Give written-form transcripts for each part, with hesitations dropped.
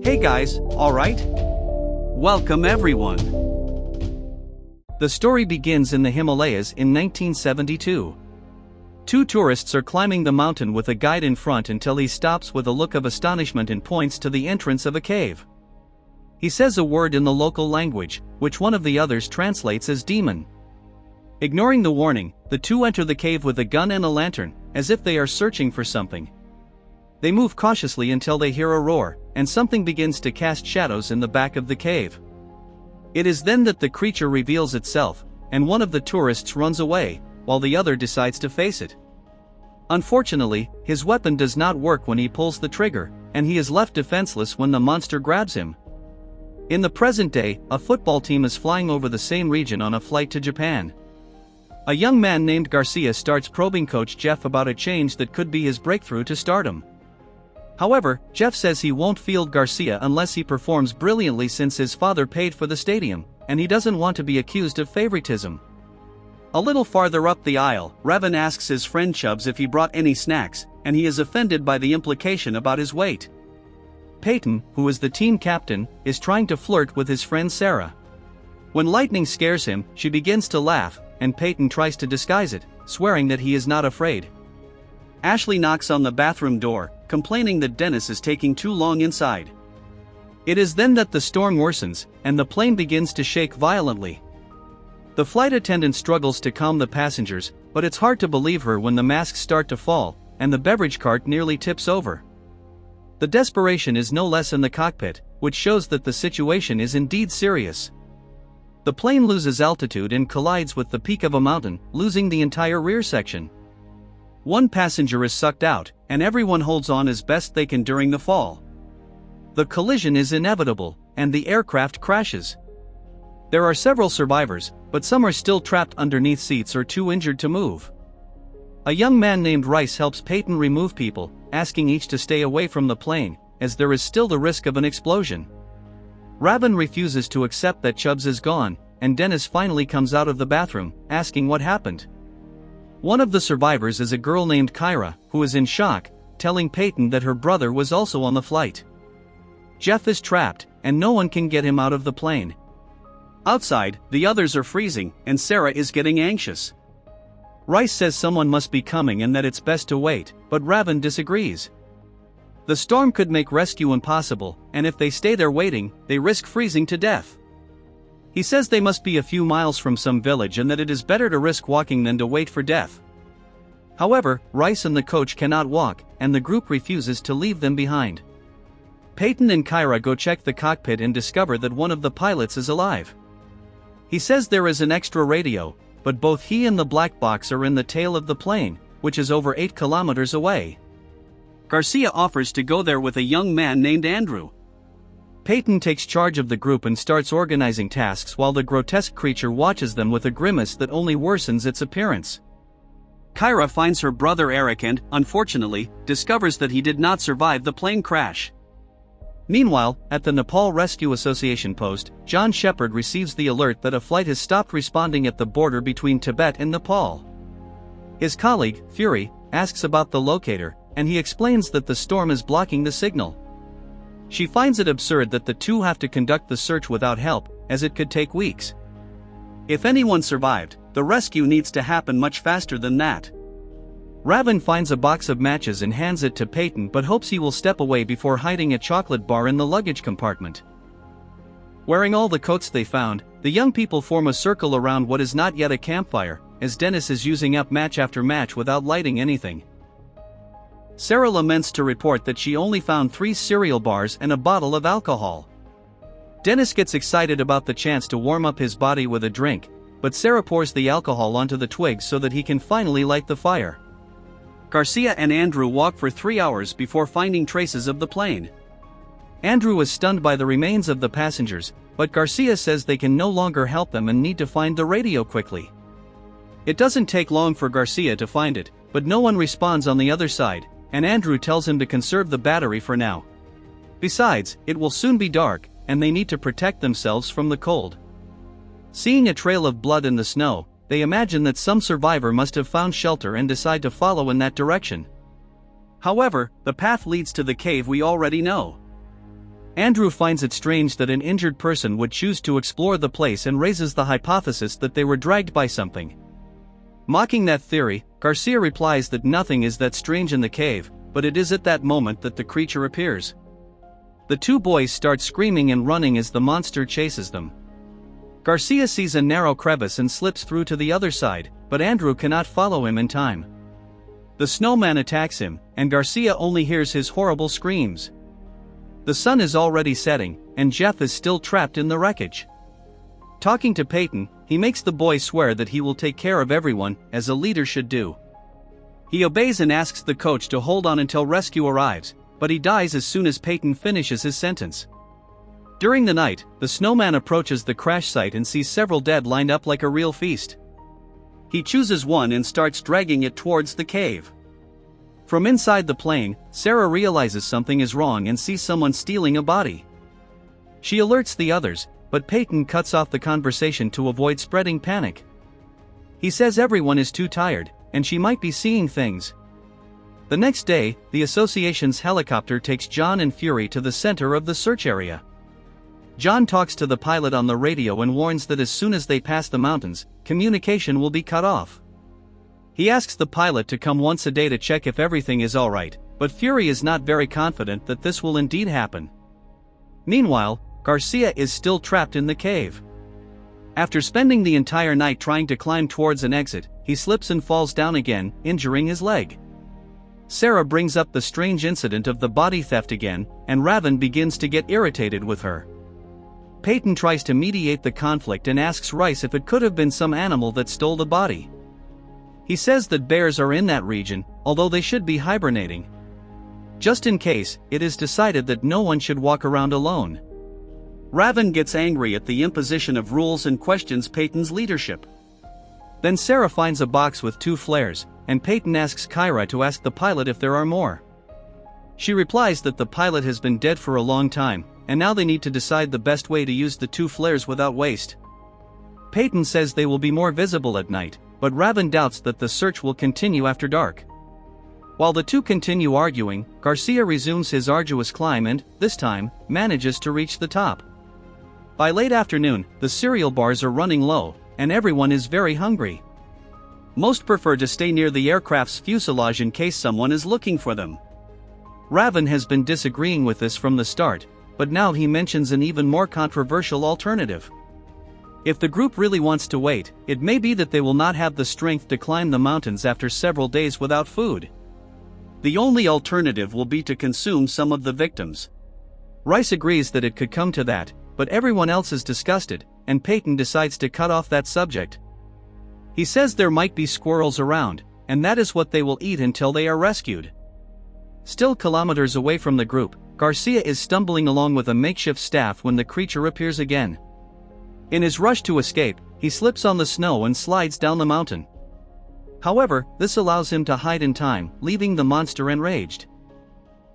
Hey guys, alright? Welcome everyone. The story begins in the Himalayas in 1972. Two tourists are climbing the mountain with a guide in front until he stops with a look of astonishment and points to the entrance of a cave. He says a word in the local language, which one of the others translates as demon. Ignoring the warning, the two enter the cave with a gun and a lantern, as if they are searching for something. They move cautiously until they hear a roar, and something begins to cast shadows in the back of the cave. It is then that the creature reveals itself, and one of the tourists runs away, while the other decides to face it. Unfortunately, his weapon does not work when he pulls the trigger, and he is left defenseless when the monster grabs him. In the present day, a football team is flying over the same region on a flight to Japan. A young man named Garcia starts probing Coach Jeff about a change that could be his breakthrough to stardom. However, Jeff says he won't field Garcia unless he performs brilliantly since his father paid for the stadium, and he doesn't want to be accused of favoritism. A little farther up the aisle, Raven asks his friend Chubbs if he brought any snacks, and he is offended by the implication about his weight. Peyton, who is the team captain, is trying to flirt with his friend Sarah. When lightning scares him, she begins to laugh, and Peyton tries to disguise it, swearing that he is not afraid. Ashley knocks on the bathroom door, complaining that Dennis is taking too long inside. It is then that the storm worsens, and the plane begins to shake violently. The flight attendant struggles to calm the passengers, but it's hard to believe her when the masks start to fall, and the beverage cart nearly tips over. The desperation is no less in the cockpit, which shows that the situation is indeed serious. The plane loses altitude and collides with the peak of a mountain, losing the entire rear section. One passenger is sucked out, and everyone holds on as best they can during the fall. The collision is inevitable, and the aircraft crashes. There are several survivors, but some are still trapped underneath seats or too injured to move. A young man named Rice helps Peyton remove people, asking each to stay away from the plane, as there is still the risk of an explosion. Raven refuses to accept that Chubbs is gone, and Dennis finally comes out of the bathroom, asking what happened. One of the survivors is a girl named Kyra, who is in shock, telling Peyton that her brother was also on the flight. Jeff is trapped, and no one can get him out of the plane. Outside, the others are freezing, and Sarah is getting anxious. Rice says someone must be coming and that it's best to wait, but Raven disagrees. The storm could make rescue impossible, and if they stay there waiting, they risk freezing to death. He says they must be a few miles from some village and that it is better to risk walking than to wait for death. However, Rice and the coach cannot walk, and the group refuses to leave them behind. Peyton and Kyra go check the cockpit and discover that one of the pilots is alive. He says there is an extra radio, but both he and the black box are in the tail of the plane, which is over 8 kilometers away. Garcia offers to go there with a young man named Andrew. Peyton takes charge of the group and starts organizing tasks while the grotesque creature watches them with a grimace that only worsens its appearance. Kyra finds her brother Eric and, unfortunately, discovers that he did not survive the plane crash. Meanwhile, at the Nepal Rescue Association post, John Shepard receives the alert that a flight has stopped responding at the border between Tibet and Nepal. His colleague, Fury, asks about the locator, and he explains that the storm is blocking the signal. She finds it absurd that the two have to conduct the search without help, as it could take weeks. If anyone survived, the rescue needs to happen much faster than that. Raven finds a box of matches and hands it to Peyton but hopes he will step away before hiding a chocolate bar in the luggage compartment. Wearing all the coats they found, the young people form a circle around what is not yet a campfire, as Dennis is using up match after match without lighting anything. Sarah laments to report that she only found 3 cereal bars and a bottle of alcohol. Dennis gets excited about the chance to warm up his body with a drink, but Sarah pours the alcohol onto the twigs so that he can finally light the fire. Garcia and Andrew walk for 3 hours before finding traces of the plane. Andrew is stunned by the remains of the passengers, but Garcia says they can no longer help them and need to find the radio quickly. It doesn't take long for Garcia to find it, but no one responds on the other side, and Andrew tells him to conserve the battery for now. Besides, it will soon be dark, and they need to protect themselves from the cold. Seeing a trail of blood in the snow, they imagine that some survivor must have found shelter and decide to follow in that direction. However, the path leads to the cave we already know. Andrew finds it strange that an injured person would choose to explore the place and raises the hypothesis that they were dragged by something. Mocking that theory, Garcia replies that nothing is that strange in the cave, but it is at that moment that the creature appears. The two boys start screaming and running as the monster chases them. Garcia sees a narrow crevice and slips through to the other side, but Andrew cannot follow him in time. The snowman attacks him, and Garcia only hears his horrible screams. The sun is already setting, and Jeff is still trapped in the wreckage. Talking to Peyton, he makes the boy swear that he will take care of everyone, as a leader should do. He obeys and asks the coach to hold on until rescue arrives, but he dies as soon as Peyton finishes his sentence. During the night, the snowman approaches the crash site and sees several dead lined up like a real feast. He chooses one and starts dragging it towards the cave. From inside the plane, Sarah realizes something is wrong and sees someone stealing a body. She alerts the others, but Peyton cuts off the conversation to avoid spreading panic. He says everyone is too tired, and she might be seeing things. The next day, the association's helicopter takes John and Fury to the center of the search area. John talks to the pilot on the radio and warns that as soon as they pass the mountains, communication will be cut off. He asks the pilot to come once a day to check if everything is alright, but Fury is not very confident that this will indeed happen. Meanwhile, Garcia is still trapped in the cave. After spending the entire night trying to climb towards an exit, he slips and falls down again, injuring his leg. Sarah brings up the strange incident of the body theft again, and Raven begins to get irritated with her. Peyton tries to mediate the conflict and asks Rice if it could have been some animal that stole the body. He says that bears are in that region, although they should be hibernating. Just in case, it is decided that no one should walk around alone. Raven gets angry at the imposition of rules and questions Peyton's leadership. Then Sarah finds a box with 2 flares, and Peyton asks Kyra to ask the pilot if there are more. She replies that the pilot has been dead for a long time, and now they need to decide the best way to use the 2 flares without waste. Peyton says they will be more visible at night, but Raven doubts that the search will continue after dark. While the two continue arguing, Garcia resumes his arduous climb and, this time, manages to reach the top. By late afternoon, the cereal bars are running low, and everyone is very hungry. Most prefer to stay near the aircraft's fuselage in case someone is looking for them. Raven has been disagreeing with this from the start, but now he mentions an even more controversial alternative. If the group really wants to wait, it may be that they will not have the strength to climb the mountains after several days without food. The only alternative will be to consume some of the victims. Rice agrees that it could come to that, but everyone else is disgusted, and Peyton decides to cut off that subject. He says there might be squirrels around, and that is what they will eat until they are rescued. Still kilometers away from the group, Garcia is stumbling along with a makeshift staff when the creature appears again. In his rush to escape, he slips on the snow and slides down the mountain. However, this allows him to hide in time, leaving the monster enraged.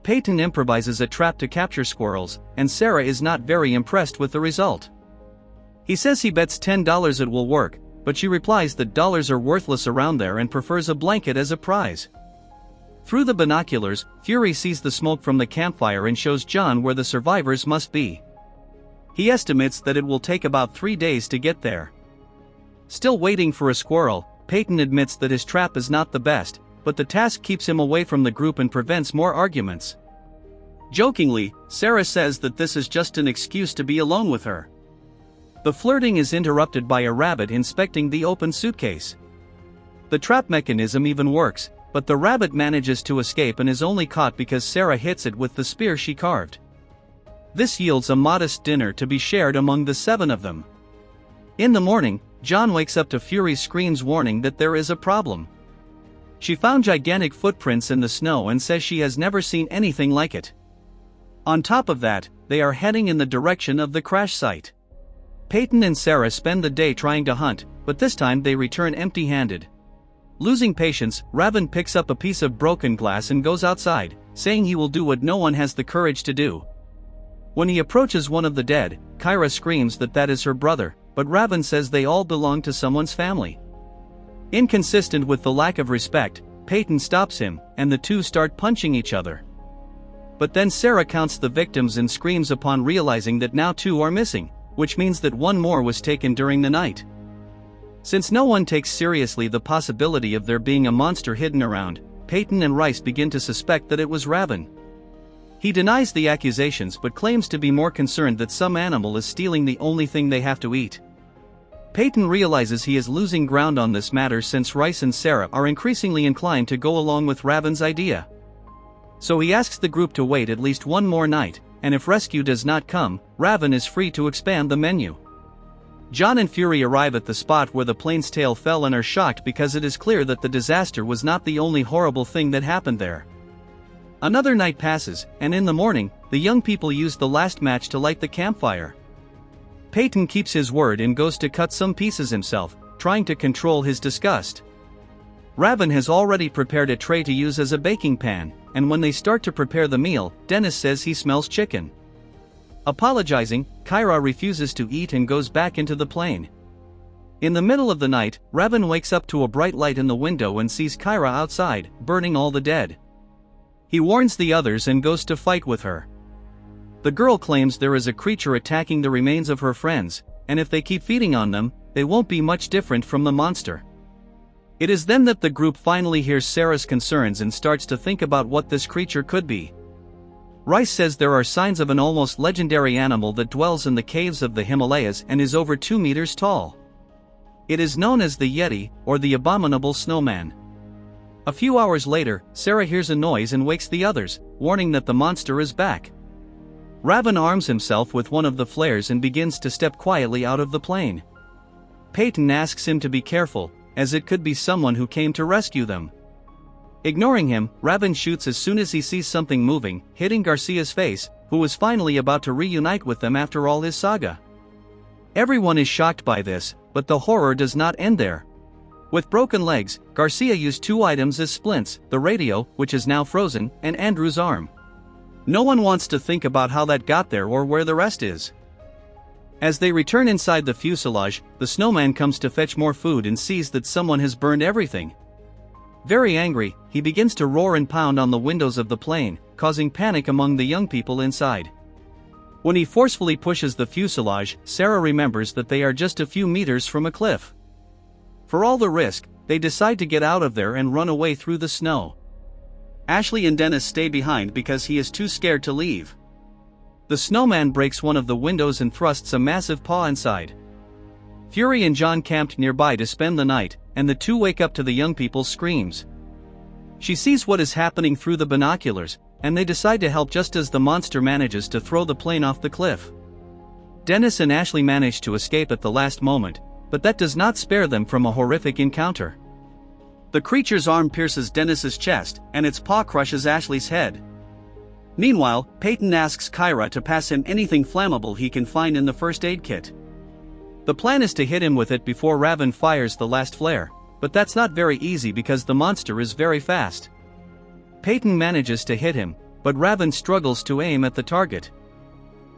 Peyton improvises a trap to capture squirrels, and Sarah is not very impressed with the result. He says he bets $10 it will work, but she replies that dollars are worthless around there and prefers a blanket as a prize. Through the binoculars, Fury sees the smoke from the campfire and shows John where the survivors must be. He estimates that it will take about 3 days to get there. Still waiting for a squirrel, Peyton admits that his trap is not the best, but the task keeps him away from the group and prevents more arguments. Jokingly, Sarah says that this is just an excuse to be alone with her. The flirting is interrupted by a rabbit inspecting the open suitcase. The trap mechanism even works, but the rabbit manages to escape and is only caught because Sarah hits it with the spear she carved. This yields a modest dinner to be shared among the 7 of them. In the morning, John wakes up to Fury's screams warning that there is a problem. She found gigantic footprints in the snow and says she has never seen anything like it. On top of that, they are heading in the direction of the crash site. Peyton and Sarah spend the day trying to hunt, but this time they return empty-handed. Losing patience, Raven picks up a piece of broken glass and goes outside, saying he will do what no one has the courage to do. When he approaches one of the dead, Kyra screams that that is her brother, but Raven says they all belong to someone's family. Inconsistent with the lack of respect, Peyton stops him, and the two start punching each other. But then Sarah counts the victims and screams upon realizing that now 2 are missing, which means that 1 more was taken during the night. Since no one takes seriously the possibility of there being a monster hidden around, Peyton and Rice begin to suspect that it was Raven. He denies the accusations but claims to be more concerned that some animal is stealing the only thing they have to eat. Peyton realizes he is losing ground on this matter since Rice and Sarah are increasingly inclined to go along with Raven's idea. So he asks the group to wait at least 1 more night, and if rescue does not come, Raven is free to expand the menu. John and Fury arrive at the spot where the plane's tail fell and are shocked because it is clear that the disaster was not the only horrible thing that happened there. Another night passes, and in the morning, the young people use the last match to light the campfire. Peyton keeps his word and goes to cut some pieces himself, trying to control his disgust. Raven has already prepared a tray to use as a baking pan, and when they start to prepare the meal, Dennis says he smells chicken. Apologizing, Kyra refuses to eat and goes back into the plane. In the middle of the night, Raven wakes up to a bright light in the window and sees Kyra outside, burning all the dead. He warns the others and goes to fight with her. The girl claims there is a creature attacking the remains of her friends, and if they keep feeding on them, they won't be much different from the monster. It is then that the group finally hears Sarah's concerns and starts to think about what this creature could be. Rice says there are signs of an almost legendary animal that dwells in the caves of the Himalayas and is over 2 meters tall. It is known as the Yeti, or the abominable snowman. A few hours later, Sarah hears a noise and wakes the others, warning that the monster is back. Raven arms himself with one of the flares and begins to step quietly out of the plane. Peyton asks him to be careful, as it could be someone who came to rescue them. Ignoring him, Raven shoots as soon as he sees something moving, hitting Garcia's face, who was finally about to reunite with them after all his saga. Everyone is shocked by this, but the horror does not end there. With broken legs, Garcia used 2 items as splints, the radio, which is now frozen, and Andrew's arm. No one wants to think about how that got there or where the rest is. As they return inside the fuselage, the snowman comes to fetch more food and sees that someone has burned everything. Very angry, he begins to roar and pound on the windows of the plane, causing panic among the young people inside. When he forcefully pushes the fuselage, Sarah remembers that they are just a few meters from a cliff. For all the risk, they decide to get out of there and run away through the snow. Ashley and Dennis stay behind because he is too scared to leave. The snowman breaks one of the windows and thrusts a massive paw inside. Fury and John camped nearby to spend the night, and the 2 wake up to the young people's screams. She sees what is happening through the binoculars, and they decide to help just as the monster manages to throw the plane off the cliff. Dennis and Ashley manage to escape at the last moment, but that does not spare them from a horrific encounter. The creature's arm pierces Dennis's chest, and its paw crushes Ashley's head. Meanwhile, Peyton asks Kyra to pass him anything flammable he can find in the first aid kit. The plan is to hit him with it before Raven fires the last flare, but that's not very easy because the monster is very fast. Peyton manages to hit him, but Raven struggles to aim at the target.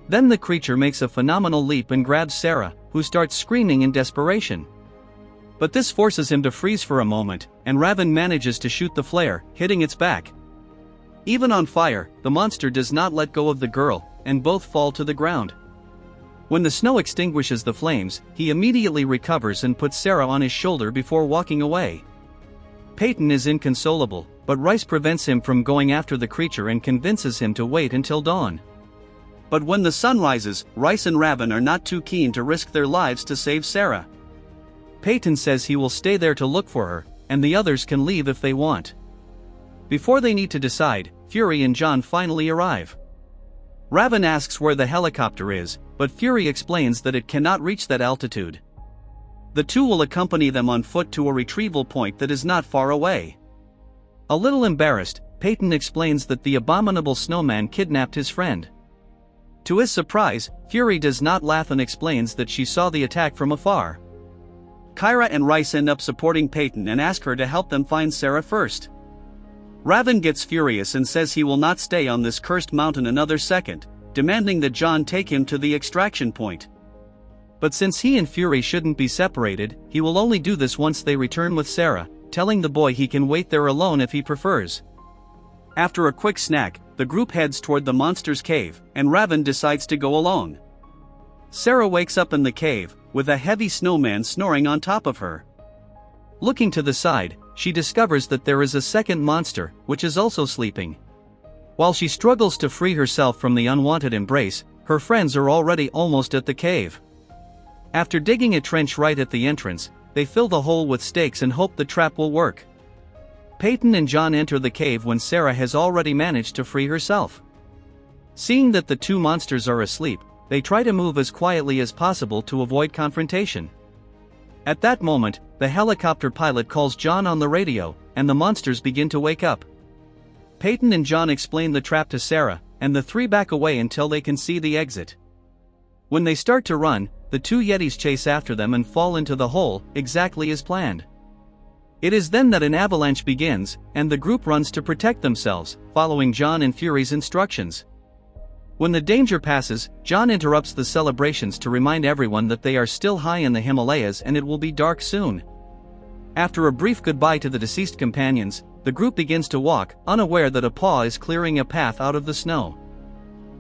Then the creature makes a phenomenal leap and grabs Sarah, who starts screaming in desperation. But this forces him to freeze for a moment, and Raven manages to shoot the flare, hitting its back. Even on fire, the monster does not let go of the girl, and both fall to the ground. When the snow extinguishes the flames, he immediately recovers and puts Sarah on his shoulder before walking away. Peyton is inconsolable, but Rice prevents him from going after the creature and convinces him to wait until dawn. But when the sun rises, Rice and Raven are not too keen to risk their lives to save Sarah. Peyton says he will stay there to look for her, and the others can leave if they want. Before they need to decide, Fury and John finally arrive. Raven asks where the helicopter is, but Fury explains that it cannot reach that altitude. The 2 will accompany them on foot to a retrieval point that is not far away. A little embarrassed, Peyton explains that the abominable snowman kidnapped his friend. To his surprise, Fury does not laugh and explains that she saw the attack from afar. Kyra and Rice end up supporting Peyton and ask her to help them find Sarah first. Raven gets furious and says he will not stay on this cursed mountain another second, demanding that John take him to the extraction point. But since he and Fury shouldn't be separated, he will only do this once they return with Sarah, telling the boy he can wait there alone if he prefers. After a quick snack, the group heads toward the monster's cave, and Raven decides to go along. Sarah wakes up in the cave, with a heavy snowman snoring on top of her. Looking to the side, she discovers that there is a second monster, which is also sleeping. While she struggles to free herself from the unwanted embrace, her friends are already almost at the cave. After digging a trench right at the entrance, they fill the hole with stakes and hope the trap will work. Peyton and John enter the cave when Sarah has already managed to free herself. Seeing that the two monsters are asleep, they try to move as quietly as possible to avoid confrontation. At that moment, the helicopter pilot calls John on the radio, and the monsters begin to wake up. Peyton and John explain the trap to Sarah, and the three back away until they can see the exit. When they start to run, the two Yetis chase after them and fall into the hole, exactly as planned. It is then that an avalanche begins, and the group runs to protect themselves, following John and Fury's instructions. When the danger passes, John interrupts the celebrations to remind everyone that they are still high in the Himalayas and it will be dark soon. After a brief goodbye to the deceased companions, the group begins to walk, unaware that a paw is clearing a path out of the snow.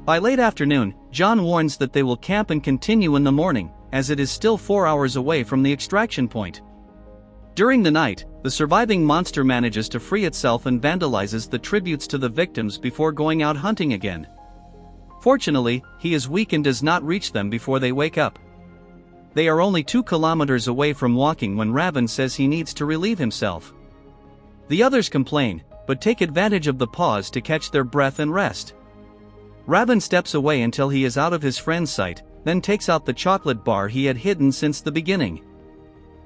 By late afternoon, John warns that they will camp and continue in the morning, as it is still 4 hours away from the extraction point. During the night, the surviving monster manages to free itself and vandalizes the tributes to the victims before going out hunting again. Fortunately, he is weak and does not reach them before they wake up. They are only 2 kilometers away from walking when Raven says he needs to relieve himself. The others complain, but take advantage of the pause to catch their breath and rest. Raven steps away until he is out of his friend's sight, then takes out the chocolate bar he had hidden since the beginning.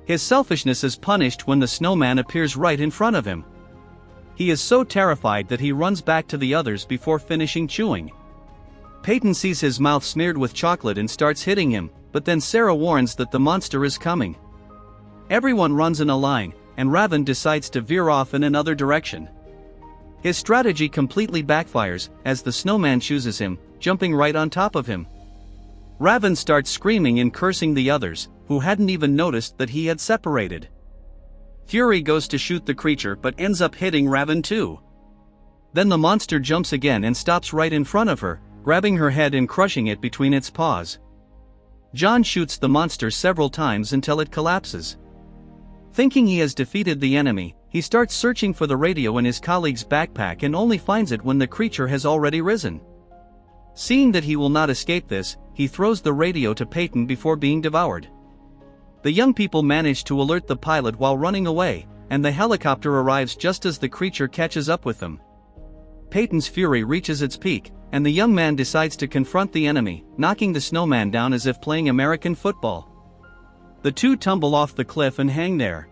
His selfishness is punished when the snowman appears right in front of him. He is so terrified that he runs back to the others before finishing chewing. Peyton sees his mouth smeared with chocolate and starts hitting him, but then Sarah warns that the monster is coming. Everyone runs in a line, and Raven decides to veer off in another direction. His strategy completely backfires, as the snowman chooses him, jumping right on top of him. Raven starts screaming and cursing the others, who hadn't even noticed that he had separated. Fury goes to shoot the creature but ends up hitting Raven too. Then the monster jumps again and stops right in front of her, grabbing her head and crushing it between its paws. John shoots the monster several times until it collapses. Thinking he has defeated the enemy, he starts searching for the radio in his colleague's backpack and only finds it when the creature has already risen. Seeing that he will not escape this, he throws the radio to Peyton before being devoured. The young people manage to alert the pilot while running away, and the helicopter arrives just as the creature catches up with them. Peyton's fury reaches its peak, and the young man decides to confront the enemy, knocking the snowman down as if playing American football. The two tumble off the cliff and hang there.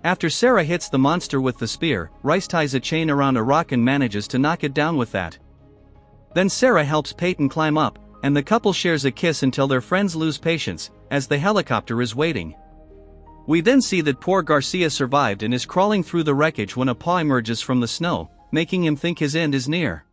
After Sarah hits the monster with the spear, Rice ties a chain around a rock and manages to knock it down with that. Then Sarah helps Peyton climb up, and the couple shares a kiss until their friends lose patience, as the helicopter is waiting. We then see that poor Garcia survived and is crawling through the wreckage when a paw emerges from the snow, making him think his end is near.